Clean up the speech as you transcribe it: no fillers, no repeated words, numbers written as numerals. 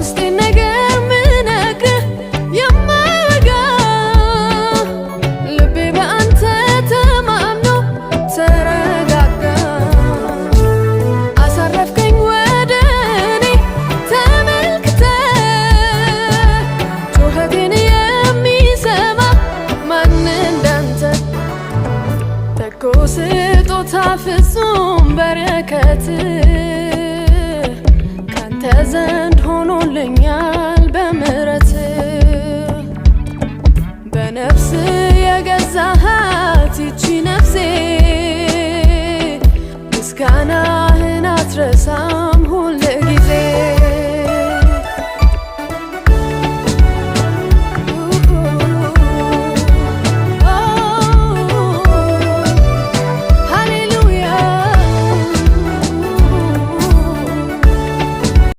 የውስጤን ነገር ምነግርህ የማይወጋ ልቤ በአንተ ተማምኖ ተረጋጋ። አሳረፍከኝ ወደ እኔ ተመልክተህ ጩኸቴን የሚሰማ ማን እንዳንተ እኮ ስጦታ ፍጹም በረከት ካንተ ዘንድ ሆኖልኛል